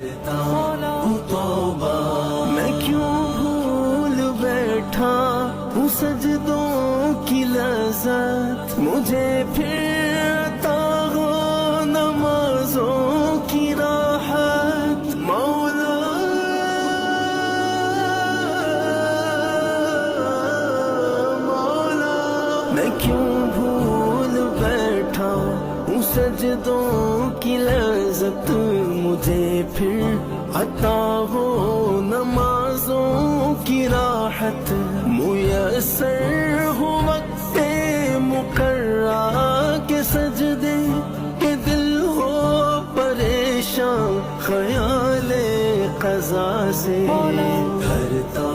کرتا ہوں توبہ، میں کیوں بھول بیٹھا ہوں سجدوں کی لذت، مجھے پھر عطا ہو نمازوں کی راحت، مولا میں کیوں بھول بیٹھا ہوں سجدوں کی لذت، مجھے پھر عطا ہو نمازوں کی راحت، میسر ہو وقت مقررہ کے سجدے کہ دل ہو پریشان خیال قضا سے، کرتا